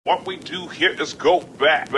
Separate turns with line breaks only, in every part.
What we do here is go back.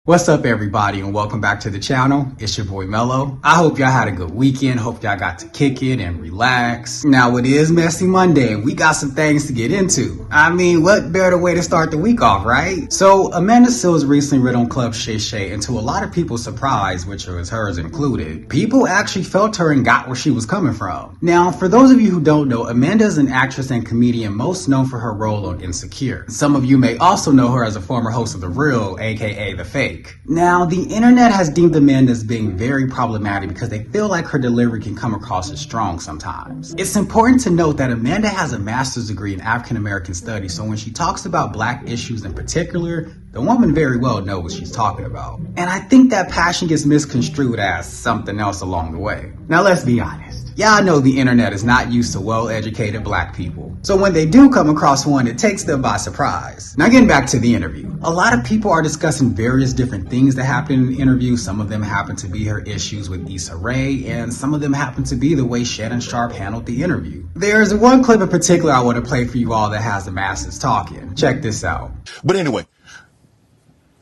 What's up, everybody, and welcome back to the channel. It's your boy Mello. I hope y'all had a good weekend. Hope y'all got to kick it and relax. Now, it is Messy Monday, and we got some things to get into. I mean, what better way to start the week off, right? So, Amanda Seales recently read on Club Shay Shay, and to a lot of people's surprise, which was hers included, people actually felt her and got where she was coming from. Now, for those of you who don't know, Amanda is an actress and comedian most known for her role on Insecure. Some of you may also know her as a former host of The Real, aka The Fake. Now, the internet has deemed Amanda as being very problematic because they feel like her delivery can come across as strong sometimes. It's important to note that Amanda has a master's degree in African American studies, so when she talks about black issues in particular, the woman very well knows what she's talking about. And I think that passion gets misconstrued as something else along the way. Now, let's be honest. Y'all know the internet is not used to well-educated black people. So when they do come across one, it takes them by surprise. Now, getting back to the interview. A lot of people are discussing various different things that happened in the interview. Some of them happen to be her issues with Issa Rae, and some of them happen to be the way UNSharpe handled the interview. There's one clip in particular I want to play for you all that has the masses talking. Check this out.
But anyway,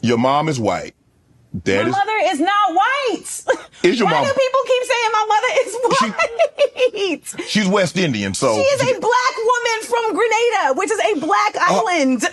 your mom is white.
My mother is not white.
Is your
Why
mom?
do people keep saying my mother is white?
She's West Indian, so
She is a black woman from Grenada, which is a black island.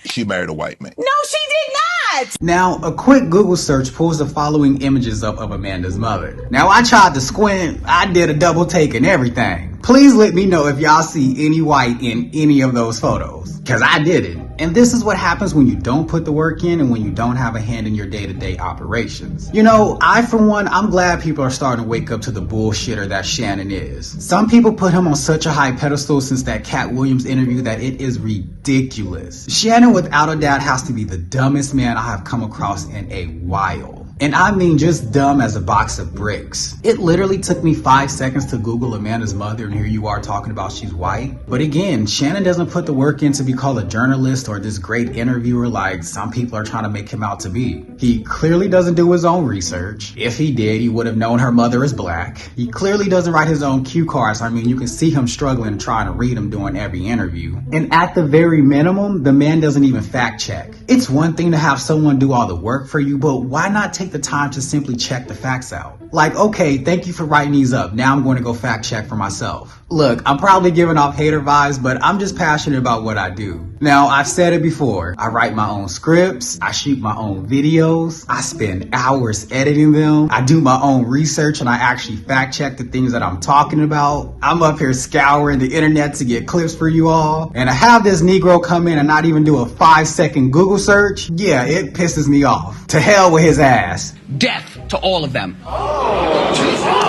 she married a white man.
No, she did not.
Now, a quick Google search pulls the following images up of Amanda's mother. Now, I tried to squint, I did a double take and everything. Please let me know if y'all see any white in any of those photos, because I didn't. And this is what happens when you don't put the work in and when you don't have a hand in your day-to-day operations. You know, for one, I'm glad people are starting to wake up to the bullshitter that Shannon is. Some people put him on such a high pedestal since that Cat Williams interview that it is ridiculous. Shannon, without a doubt, has to be the dumbest man I have come across in a while. And I mean just dumb as a box of bricks. It literally took me 5 seconds to Google Amanda's mother, and here you are talking about she's white. But again, Shannon doesn't put the work in to be called a journalist or this great interviewer like some people are trying to make him out to be. He clearly doesn't do his own research. If he did, he would have known her mother is black. He clearly doesn't write his own cue cards. I mean, you can see him struggling trying to read them during every interview. And at the very minimum, the man doesn't even fact check. It's one thing to have someone do all the work for you, but why not take the time to simply check the facts out? Like, okay, thank you for writing these up. Now I'm going to go fact check for myself. Look, I'm probably giving off hater vibes, but I'm just passionate about what I do. Now, I've said it before. I write my own scripts. I shoot my own videos. I spend hours editing them. I do my own research and I actually fact check the things that I'm talking about. I'm up here scouring the internet to get clips for you all. And to have this Negro come in and not even do a 5-second Google search, yeah, it pisses me off. To hell with his ass.
Death to all of them.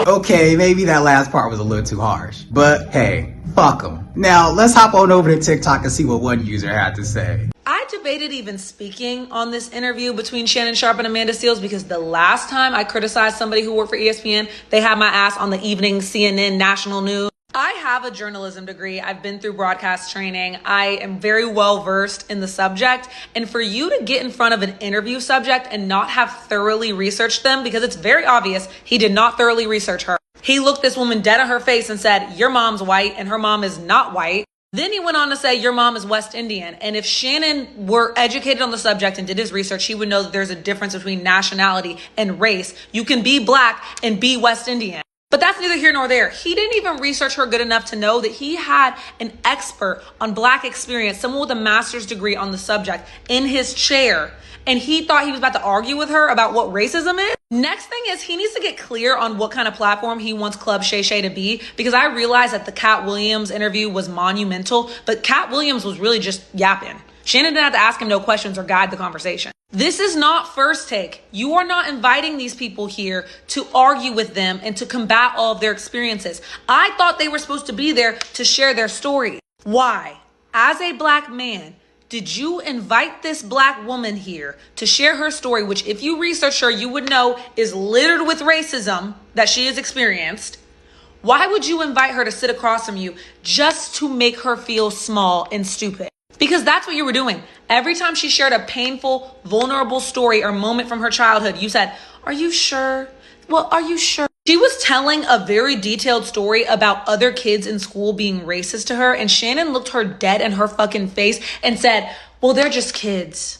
Okay, maybe that last part was a little too harsh, but hey, fuck them. Now, let's hop on over to TikTok and see what one user had to say.
I debated even speaking on this interview between Shannon Sharpe and Amanda Seales because the last time I criticized somebody who worked for ESPN, they had my ass on the evening CNN national news. I have a journalism degree. I've been through broadcast training. I am very well versed in the subject. And for you to get in front of an interview subject and not have thoroughly researched them, because it's very obvious he did not thoroughly research her. He looked this woman dead in her face and said, your mom's white and her mom is not white. Then he went on to say, your mom is West Indian. And if Shannon were educated on the subject and did his research, he would know that there's a difference between nationality and race. You can be black and be West Indian. But that's neither here nor there. He didn't even research her good enough to know that he had an expert on black experience, someone with a master's degree on the subject in his chair. And he thought he was about to argue with her about what racism is. Next thing is he needs to get clear on what kind of platform he wants Club Shay Shay to be, because I realized that the Cat Williams interview was monumental, but Cat Williams was really just yapping. Shannon didn't have to ask him no questions or guide the conversation. This is not First Take. You are not inviting these people here to argue with them and to combat all of their experiences. I thought they were supposed to be there to share their story. Why? As a black man, did you invite this black woman here to share her story, which if you research her, you would know is littered with racism that she has experienced? Why would you invite her to sit across from you just to make her feel small and stupid? Because that's what you were doing. Every time she shared a painful, vulnerable story or moment from her childhood, you said, "Are you sure? Well, are you sure?" She was telling a very detailed story about other kids in school being racist to her, and Shannon looked her dead in her fucking face and said, "Well, they're just kids.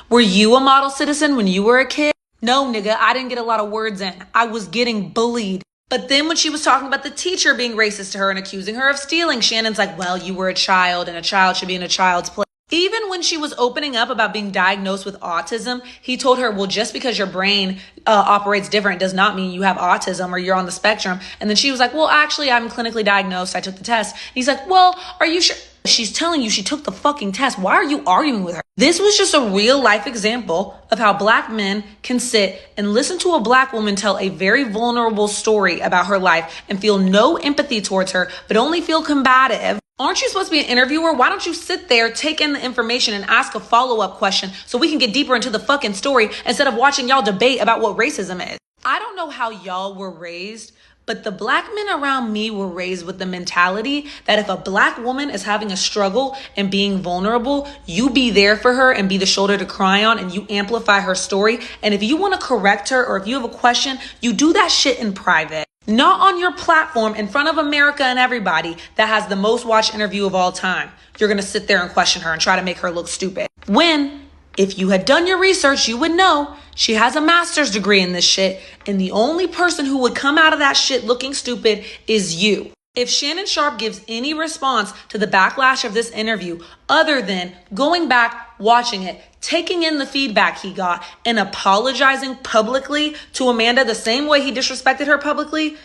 Were you a model citizen when you were a kid?" No, nigga, I didn't get a lot of words in. I was getting bullied. But then when she was talking about the teacher being racist to her and accusing her of stealing, Shannon's like, "Well, you were a child and a child should be in a child's place." Even when she was opening up about being diagnosed with autism, he told her, "Well, just because your brain operates different does not mean you have autism or you're on the spectrum." And then she was like, "Well, actually, I'm clinically diagnosed. I took the test." And he's like, "Well, are you sure?" She's telling you she took the fucking test. Why are you arguing with her? This was just a real life example of how black men can sit and listen to a black woman tell a very vulnerable story about her life and feel no empathy towards her, but only feel combative. Aren't you supposed to be an interviewer? Why don't you sit there, take in the information, and ask a follow-up question so we can get deeper into the fucking story instead of watching y'all debate about what racism is? I don't know how y'all were raised, but the black men around me were raised with the mentality that if a black woman is having a struggle and being vulnerable, you be there for her and be the shoulder to cry on, and you amplify her story. And if you want to correct her or if you have a question, you do that shit in private. Not on your platform in front of America and everybody that has the most watched interview of all time. You're going to sit there and question her and try to make her look stupid. When, if you had done your research, you would know she has a master's degree in this shit. And the only person who would come out of that shit looking stupid is you. If Shannon Sharpe gives any response to the backlash of this interview, other than going back, watching it, taking in the feedback he got, and apologizing publicly to Amanda the same way he disrespected her publicly,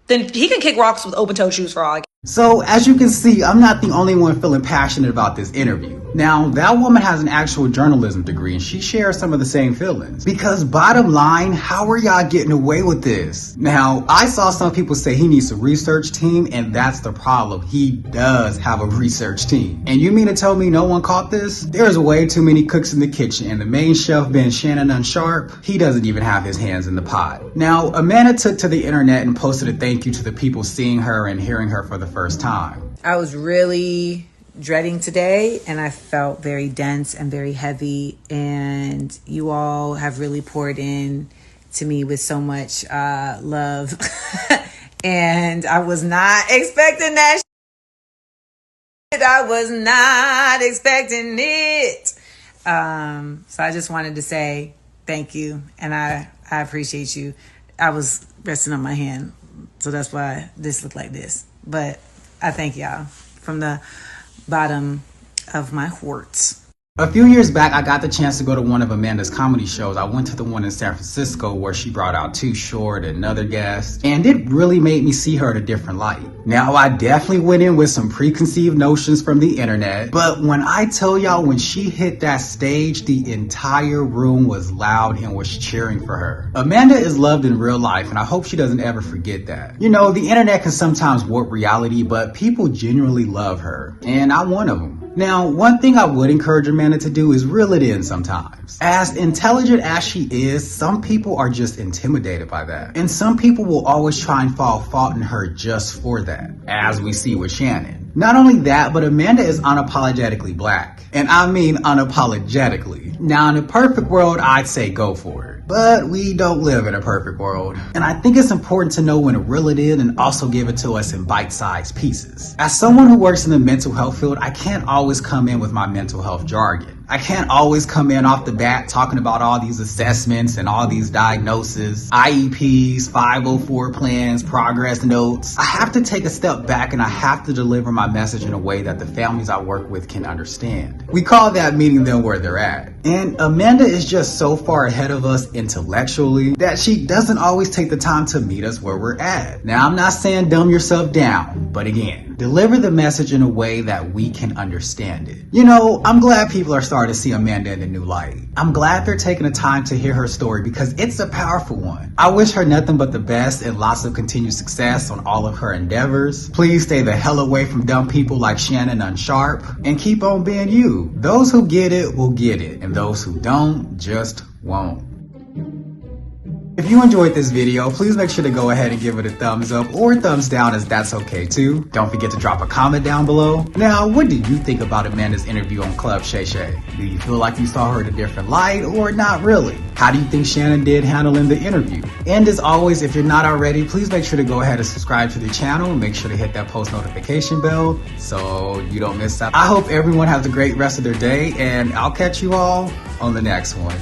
then he can kick rocks with open-toed shoes for all I care.
So, as you can see, I'm not the only one feeling passionate about this interview. Now, that woman has an actual journalism degree and she shares some of the same feelings. Because bottom line, how are y'all getting away with this? Now, I saw some people say he needs a research team, and that's the problem. He does have a research team. And you mean to tell me no one caught this? There's way too many cooks in the kitchen, and the main chef being Shannon UNSharpe, he doesn't even have his hands in the pot. Now, Amanda took to the internet and posted a thank you to the people seeing her and hearing her for the first time.
I was really dreading today, and I felt very dense and very heavy, and you all have really poured in to me with so much love. And I was not expecting that shit. I was not expecting it. So I just wanted to say thank you, and I appreciate you. I was resting on my hand, so that's why this looked like this. But I thank y'all from the bottom of my heart.
A few years back, I got the chance to go to one of Amanda's comedy shows. I went to the one in San Francisco where she brought out Too Short and another guest, and it really made me see her in a different light. Now, I definitely went in with some preconceived notions from the internet, but when I tell y'all, when she hit that stage, the entire room was loud and was cheering for her. Amanda is loved in real life, and I hope she doesn't ever forget that. You know, the internet can sometimes warp reality, but people genuinely love her, and I'm one of them. Now, one thing I would encourage Amanda to do is reel it in sometimes. As intelligent as she is, some people are just intimidated by that. And some people will always try and find fault in her just for that, as we see with Shannon. Not only that, but Amanda is unapologetically black. And I mean unapologetically. Now, in a perfect world, I'd say go for it. But we don't live in a perfect world. And I think it's important to know when to reel it in and also give it to us in bite-sized pieces. As someone who works in the mental health field, I can't always come in with my mental health jargon. I can't always come in off the bat talking about all these assessments and all these diagnoses, IEPs, 504 plans, progress notes. I have to take a step back and I have to deliver my message in a way that the families I work with can understand. We call that meeting them where they're at. And Amanda is just so far ahead of us intellectually that she doesn't always take the time to meet us where we're at. Now, I'm not saying dumb yourself down, but again, deliver the message in a way that we can understand it. You know, I'm glad people are starting to see Amanda in a new light. I'm glad they're taking the time to hear her story because it's a powerful one. I wish her nothing but the best and lots of continued success on all of her endeavors. Please stay the hell away from dumb people like Shannon UNSharpe and keep on being you. Those who get it will get it, and those who don't just won't. If you enjoyed this video, please make sure to go ahead and give it a thumbs up or thumbs down, as that's okay too. Don't forget to drop a comment down below. Now, what do you think about Amanda's interview on Club Shay Shay? Do you feel like you saw her in a different light or not really? How do you think Shannon did handling the interview? And as always, if you're not already, please make sure to go ahead and subscribe to the channel and make sure to hit that post notification bell so you don't miss out. I hope everyone has a great rest of their day, and I'll catch you all on the next one.